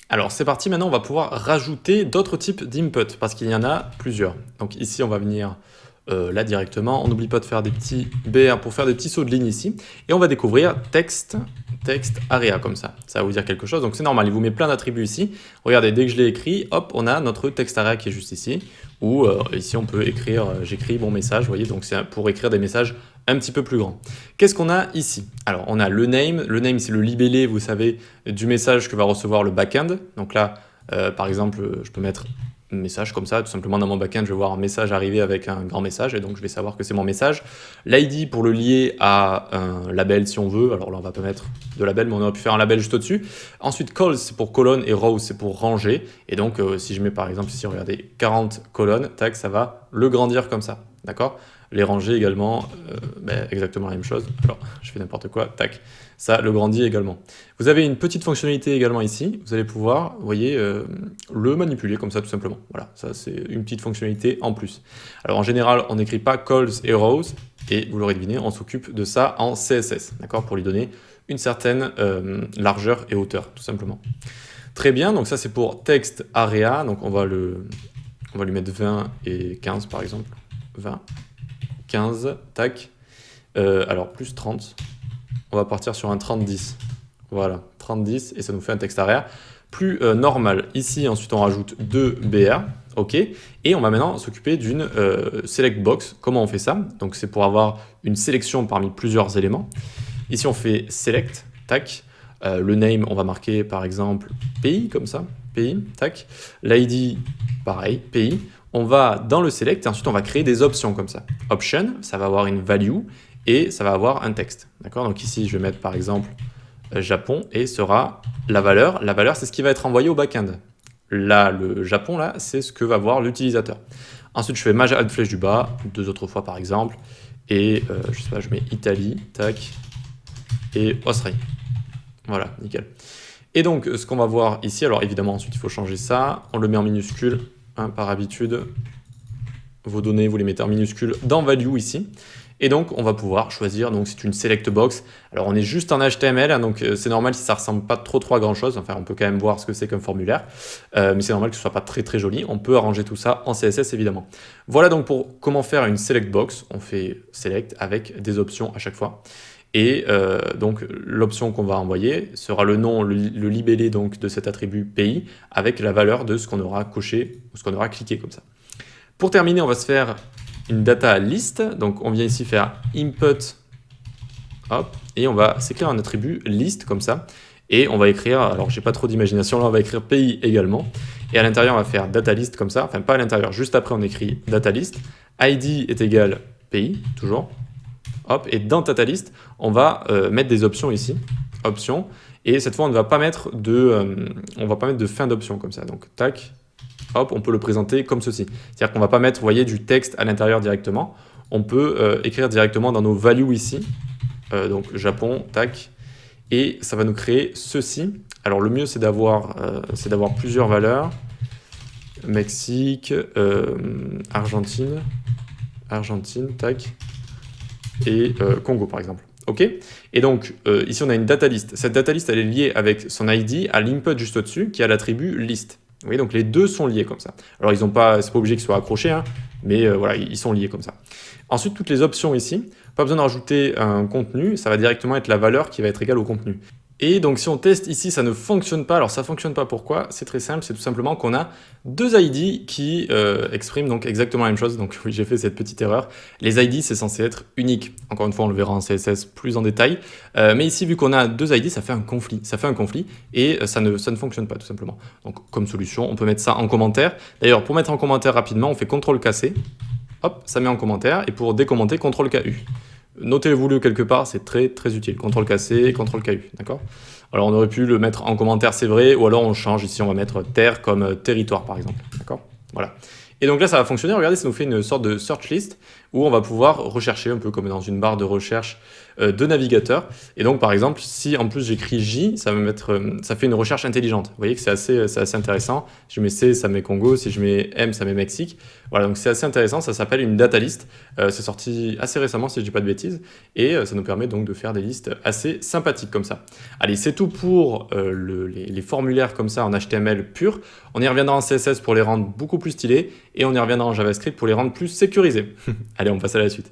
Alors c'est parti, maintenant on va pouvoir rajouter d'autres types d'input parce qu'il y en a plusieurs. Donc ici on va venir là directement, on n'oublie pas de faire des petits BR pour faire des petits sauts de ligne ici et on va découvrir texte area comme ça. Ça va vous dire quelque chose, donc c'est normal, il vous met plein d'attributs ici. Regardez, dès que je l'ai écrit, hop, on a notre texte area qui est juste ici ou ici on peut écrire, j'écris mon message, vous voyez, donc c'est pour écrire des messages un petit peu plus grands. Qu'est-ce qu'on a ici? Alors on a le name c'est le libellé, vous savez, du message que va recevoir le backend. Donc là, par exemple, je peux mettre un message comme ça, tout simplement dans mon backend, je vais voir un message arriver avec un grand message et donc je vais savoir que c'est mon message. L'ID pour le lier à un label si on veut, alors là on va pas mettre de label mais on aurait pu faire un label juste au-dessus. Ensuite calls c'est pour colonne et rows c'est pour ranger et donc si je mets par exemple ici, regardez, 40 colonnes, tac, ça va le grandir comme ça, d'accord? Les ranger également, exactement la même chose. Alors, je fais n'importe quoi, tac, ça le grandit également. Vous avez une petite fonctionnalité également ici, vous allez pouvoir, vous voyez, le manipuler comme ça tout simplement. Voilà, ça c'est une petite fonctionnalité en plus. Alors en général, on n'écrit pas calls et rows, et vous l'aurez deviné, on s'occupe de ça en CSS, d'accord, pour lui donner une certaine largeur et hauteur, tout simplement. Très bien, donc ça c'est pour text area, donc on va lui mettre 20 et 15 par exemple, 20. 15, tac, alors plus 30, on va partir sur un 30-10, voilà, 30-10, et ça nous fait un texte area plus normal. Ici, ensuite, on rajoute 2 BR, ok, et on va maintenant s'occuper d'une select box. Comment on fait ça? Donc c'est pour avoir une sélection parmi plusieurs éléments. Ici, on fait select, tac, le name, on va marquer par exemple pays, comme ça, pays, tac, l'ID, pareil, pays. On va dans le select et ensuite on va créer des options comme ça. Option, ça va avoir une value et ça va avoir un texte. D'accord? Donc ici, je vais mettre par exemple Japon et sera la valeur. La valeur, c'est ce qui va être envoyé au backend. Là, le Japon, là, c'est ce que va voir l'utilisateur. Ensuite, je fais maj add flèche du bas, 2 autres fois par exemple. Et je sais pas, je mets Italie, tac, et Australie. Voilà, nickel. Et donc, ce qu'on va voir ici, alors évidemment, ensuite, il faut changer ça. On le met en minuscule. Par habitude, vos données, vous les mettez en minuscule dans value ici. Et donc, on va pouvoir choisir, donc c'est une select box. Alors, on est juste en HTML, hein, donc c'est normal si ça ressemble pas trop à grand chose. Enfin, on peut quand même voir ce que c'est comme formulaire, mais c'est normal que ce soit pas très joli. On peut arranger tout ça en CSS, évidemment. Voilà donc pour comment faire une select box. On fait select avec des options à chaque fois. Et donc l'option qu'on va envoyer sera le nom, le libellé donc, de cet attribut pays avec la valeur de ce qu'on aura coché ou ce qu'on aura cliqué comme ça. Pour terminer, on va se faire une data list. Donc on vient ici faire input, hop, et on va s'écrire un attribut list comme ça. Et on va écrire, alors j'ai pas trop d'imagination, là on va écrire pays également. Et à l'intérieur, on va faire data list comme ça. Enfin, pas à l'intérieur, juste après on écrit data list. ID est égal pays, toujours. Hop, et dans data list, on va mettre des options ici, options, et cette fois on ne va pas mettre de fin d'option comme ça. Donc tac, hop, on peut le présenter comme ceci. C'est-à-dire qu'on ne va pas mettre, vous voyez, du texte à l'intérieur directement. On peut écrire directement dans nos values ici, donc Japon, tac, et ça va nous créer ceci. Alors le mieux c'est d'avoir plusieurs valeurs. Mexique, Argentine, tac. Et Congo par exemple. Ok. Et donc ici on a une data list. Cette data list elle est liée avec son ID à l'input juste au-dessus qui a l'attribut list. Vous voyez, donc les deux sont liés comme ça. Alors ils ont pas, c'est pas obligé qu'ils soient accrochés, hein, mais voilà, ils sont liés comme ça. Ensuite toutes les options ici, pas besoin de rajouter un contenu, ça va directement être la valeur qui va être égale au contenu. Et donc si on teste ici, ça ne fonctionne pas. Alors ça ne fonctionne pas pourquoi? C'est très simple, c'est tout simplement qu'on a deux ID qui expriment donc exactement la même chose. Donc oui, j'ai fait cette petite erreur. Les ID, c'est censé être unique. Encore une fois, on le verra en CSS plus en détail. Mais ici, vu qu'on a deux ID, ça fait un conflit. Ça fait un conflit et ça ne fonctionne pas tout simplement. Donc comme solution, on peut mettre ça en commentaire. D'ailleurs, pour mettre en commentaire rapidement, on fait CTRL-C. Hop, ça met en commentaire. Et pour décommenter, CTRL-KU. Notez-vous-le quelque part, c'est très utile. CTRL-C, CTRL-KU, d'accord? Alors on aurait pu le mettre en commentaire, c'est vrai, ou alors on change ici, on va mettre terre comme territoire par exemple, d'accord? Voilà. Et donc là, ça va fonctionner, regardez, ça nous fait une sorte de search list où on va pouvoir rechercher un peu comme dans une barre de recherche de navigateur. Et donc par exemple, si en plus j'écris J, ça va ça fait une recherche intelligente. Vous voyez que c'est assez intéressant. Si je mets C, ça met Congo. Si je mets M, ça met Mexique. Voilà, donc c'est assez intéressant. Ça s'appelle une data list. C'est sorti assez récemment, si je dis pas de bêtises. Et ça nous permet donc de faire des listes assez sympathiques comme ça. Allez, c'est tout pour les formulaires comme ça en HTML pur. On y reviendra en CSS pour les rendre beaucoup plus stylés. Et on y reviendra en JavaScript pour les rendre plus sécurisés. Allez, on passe à la suite.